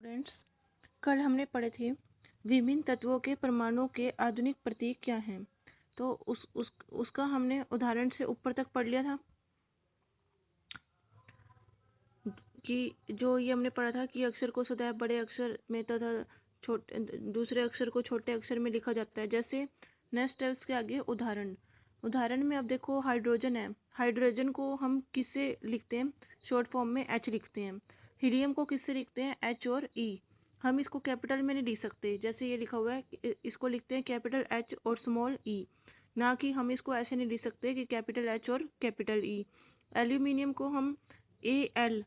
Friends, कल हमने पढ़े थे विभिन्न तत्वों के परमाणुओं के आधुनिक प्रतीक क्या हैं। तो उसका हमने उदाहरण से ऊपर तक पढ़ लिया था कि जो ये हमने पढ़ा था कि अक्षर को सदैव बड़े अक्षर में तथा छोटे दूसरे अक्षर को छोटे अक्षर में लिखा जाता है। जैसे नेक्स्ट है उसके आगे उदाहरण में अब देखो हाइड्रोजन है। हाइड्रोजन को हम किससे लिखते हैं? शॉर्ट फॉर्म में एच लिखते हैं। हीलियम को किससे लिखते हैं? एच और ई। हम इसको कैपिटल में नहीं लिख सकते, जैसे ये लिखा हुआ है इसको लिखते हैं कैपिटल एच और स्मॉल ई, ना कि हम इसको ऐसे नहीं लिख सकते कि कैपिटल एच और कैपिटल ई। एल्यूमिनियम को हम ए एल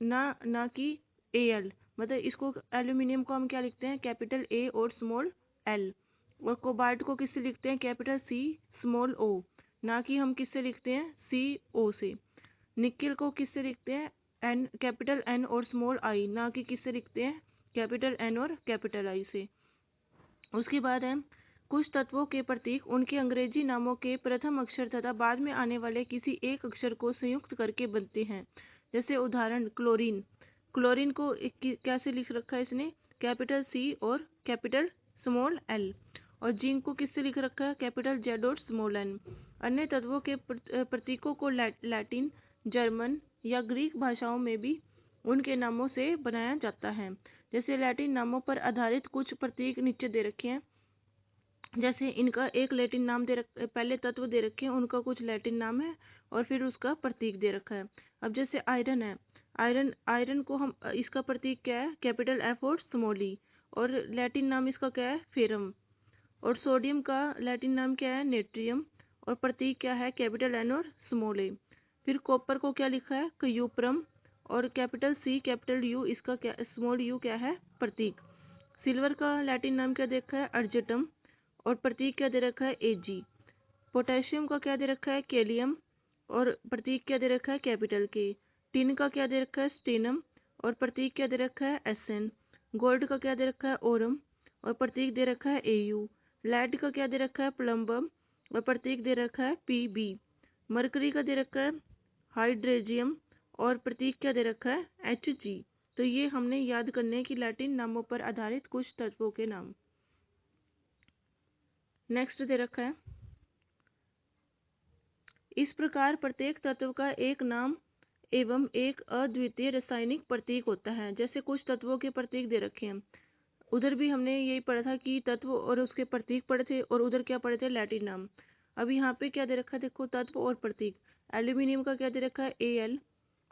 ना कि ए एल, मतलब इसको एल्यूमिनियम को हम क्या लिखते हैं? कैपिटल ए और स्मॉल एल। और कोबाल्ट को किससे लिखते हैं? कैपिटल सी स्मॉल ओ, ना कि हम किससे लिखते हैं? सी ओ से। निकेल को किससे लिखते हैं? एन कैपिटल एन और स्मॉल आई, ना कि किससे लिखते हैं? कैपिटल एन और कैपिटल आई से। उसके बाद है कुछ तत्वों के प्रतीक उनके अंग्रेजी नामों के प्रथम अक्षर तथा बाद में आने वाले किसी एक अक्षर को संयुक्त करके बनते हैं। जैसे उदाहरण क्लोरीन। क्लोरीन को कैसे लिख रखा है इसने? कैपिटल सी और कैपिटल स्मॉल एल। और जिंक को किससे लिख रखा है? कैपिटल जेड और स्मॉल एन। अन्य तत्वों के प्रतीकों को लैटिन, जर्मन या ग्रीक भाषाओं में भी उनके नामों से बनाया जाता है। जैसे लैटिन नामों पर आधारित कुछ प्रतीक नीचे दे रखे हैं। जैसे इनका एक लैटिन नाम पहले तत्व दे रखे हैं, उनका कुछ लैटिन नाम है और फिर उसका प्रतीक दे रखा है। अब जैसे आयरन है। आयरन को हम इसका प्रतीक क्या है? कैपिटल एफ और स्मॉल ई। और लैटिन नाम इसका क्या है? फेरम। और सोडियम का लैटिन नाम क्या है? नेट्रियम। और प्रतीक क्या है? कैपिटल एन और स्मॉल ए। फिर कॉपर को क्या लिखा है? क्यूप्रम। और कैपिटल सी कैपिटल यू, इसका क्या स्मॉल यू क्या है? प्रतीक। सिल्वर का लैटिन नाम क्या देखा है? अर्जेटम। और प्रतीक क्या दे रखा है? एजी। पोटेशियम का क्या दे रखा है? कैलियम। और प्रतीक क्या दे रखा है? कैपिटल के। टिन का क्या दे रखा है? स्टेनम। और प्रतीक क्या दे रखा है? एसएन। गोल्ड का क्या दे रखा है? ओरम। और प्रतीक दे रखा है एयू। लेड का क्या दे रखा है? प्लम्बम। और प्रतीक दे रखा है पीबी। मरकरी का दे रखा है हाइड्रेजियम। और प्रतीक क्या दे रखा है? एचजी। तो ये हमने याद करने की लैटिन नामों पर आधारित कुछ तत्वों के नाम। नेक्स्ट दे रखा है इस प्रकार प्रत्येक तत्व का एक नाम एवं एक अद्वितीय रासायनिक प्रतीक होता है। जैसे कुछ तत्वों के प्रतीक दे रखे हैं, उधर भी हमने यही पढ़ा था कि तत्व और उसके प्रतीक पढ़े थे, और उधर क्या पढ़े थे? लैटिन नाम। अब यहाँ पे क्या दे रखा है? देखो तत्व और प्रतीक। एल्यूमिनियम का क्या दे रखा है? A L.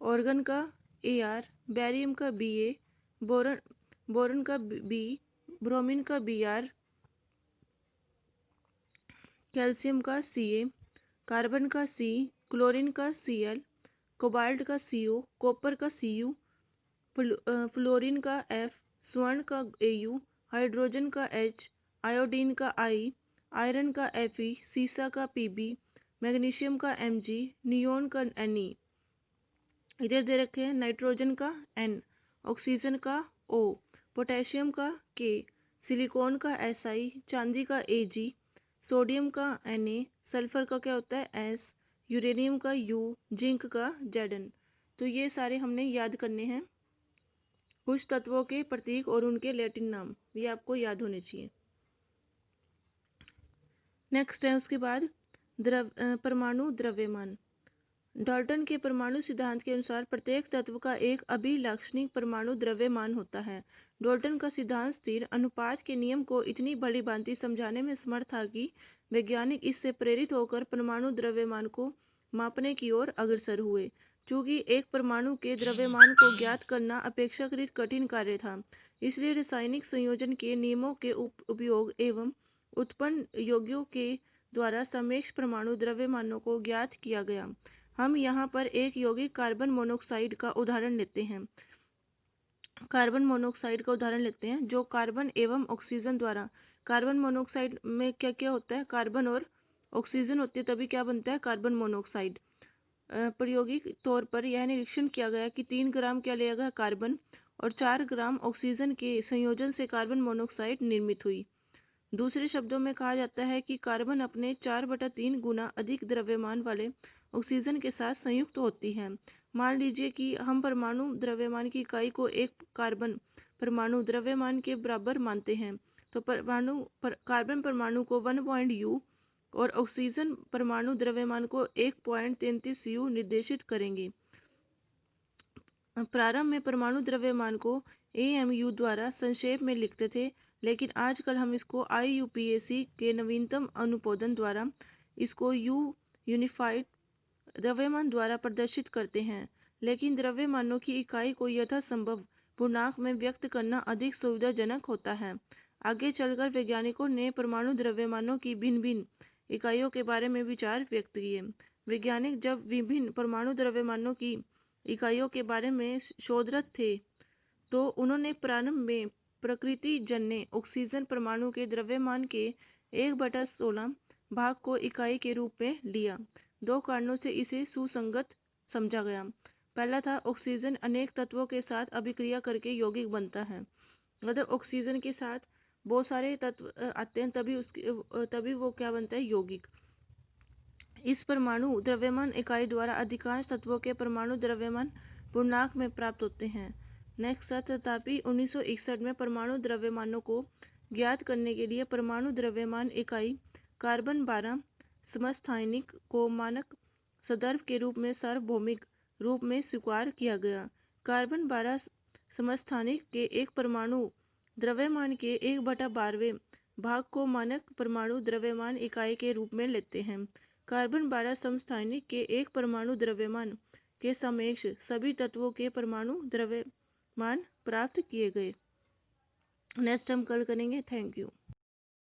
ऑर्गन का ए आर। बैरियम का बी ए। बोरन बोरन का बी। ब्रोमीन का बी आर। कैल्शियम का सी ए। कार्बन का सी। क्लोरीन का सी एल। कोबाल्ट का सी ओ। कॉपर का सी यू। फ्लोरीन का एफ। स्वर्ण का एयू। हाइड्रोजन का एच। आयोडीन का आई। आयरन का एफई। सीसा का पीबी। मैग्नीशियम का एमजी। नियोन का एनई। इधर दे रखे हैं नाइट्रोजन का एन। ऑक्सीजन का ओ। पोटेशियम का के। सिलिकॉन का एसआई। चांदी का एजी। सोडियम का Na। सल्फर का क्या होता है? एस। यूरेनियम का यू। जिंक का जेडन। तो ये सारे हमने याद करने हैं कुछ तत्वों के प्रतीक और उनके लैटिन नाम, ये आपको याद होने चाहिए। नेक्स्ट है उसके बाद परमाणु द्रव्यमान। डाल्टन के परमाणु सिद्धांत के अनुसार प्रत्येक तत्व का एक अभिलाक्षणिक परमाणु द्रव्यमान होता है। डाल्टन का सिद्धांत स्थिर अनुपात के नियम को इतनी भली भांति समझाने में समर्थ था कि वैज्ञानिक इससे प्रेरित होकर परमाणु द्रव्यमान को मापने की ओर अग्रसर हुए। चूंकि एक परमाणु के द्रव्यमान को ज्ञात करना अपेक्षाकृत कठिन कार्य था, इसलिए रासायनिक संयोजन के नियमों के उपयोग एवं उत्पन्न योग्यों के द्वारा समेक्ष परमाणु द्रव्यमानों को ज्ञात किया गया। हम यहाँ पर एक यौगिक कार्बन मोनोऑक्साइड का उदाहरण लेते हैं। कार्बन मोनोऑक्साइड का उदाहरण लेते हैं जो कार्बन एवं ऑक्सीजन द्वारा, कार्बन मोनोऑक्साइड में क्या क्या होता है? कार्बन और ऑक्सीजन होती है, तभी क्या बनता है? Carbon monoxide. प्रायोगिक तौर पर यह निरीक्षण किया गया कि 3 ग्राम क्या लिया गया? कार्बन और 4 ग्राम ऑक्सीजन के संयोजन से कार्बन मोनोऑक्साइड निर्मित हुई। दूसरे शब्दों में कहा जाता है कि कार्बन अपने 4/3 गुना अधिक द्रव्यमान वाले ऑक्सीजन के साथ संयुक्त होती है। मान लीजिए कि हम परमाणु द्रव्यमान की इकाई को एक कार्बन परमाणु द्रव्यमान के बराबर मानते हैं, तो कार्बन परमाणु को 1 U और ऑक्सीजन परमाणु द्रव्यमान को 1.33 U निर्देशित करेंगे। प्रारंभ में परमाणु द्रव्यमान को AMU द्वारा संक्षेप में लिखते थे, लेकिन आजकल हम इसको IUPAC के नवीनतम अनुमोदन द्वारा इसको यूनिफाइड द्रव्यमान द्वारा प्रदर्शित करते हैं। लेकिन द्रव्यमानों की इकाई को यथासंभव पूर्णांक में व्यक्त करना अधिक सुविधाजनक होता है। आगे चलकर वैज्ञानिकों ने परमाणु द्रव्यमानों की भिन्न भिन्न इकाइयों के बारे में विचार व्यक्त किए। वैज्ञानिक जब विभिन्न परमाणु द्रव्यमानों की इकाइयों के बारे में शोधरत थे, तो उन्होंने प्रारंभ में प्रकृति जन्य ऑक्सीजन परमाणु के द्रव्यमान के 1/16 भाग को इकाई के रूप में लिया। दो कारणों से इसे सुसंगत समझा गया। पहला था, ऑक्सीजन अनेक तत्वों के साथ अभिक्रिया करके यौगिक बनता है। मतलब ऑक्सीजन के साथ बहुत सारे तत्व आते हैं, तभी वो क्या बनता है, यौगिक। इस परमाणु द्रव्यमान इकाई द्वारा अधिकांश तत्वों के परमाणु द्रव्यमान पूर्णांक में प्राप्त होते हैं। नेक्स्ट था, तथापि 1961 में परमाणु द्रव्यमानों को ज्ञात करने के लिए परमाणु द्रव्यमान इकाई कार्बन 12 समस्थानिक को मानक संदर्भ के रूप में सार्वभौमिक रूप में स्वीकार किया गया। कार्बन 12 समस्थानिक के एक परमाणु द्रव्यमान के 1/12वें भाग को मानक परमाणु द्रव्यमान इकाई के रूप में लेते हैं। कार्बन 12 समस्थानिक के एक परमाणु द्रव्यमान के सापेक्ष सभी तत्वों के परमाणु द्रव्यमान प्राप्त किए गए। नेक्स्ट हम कल करेंगे। Thank you.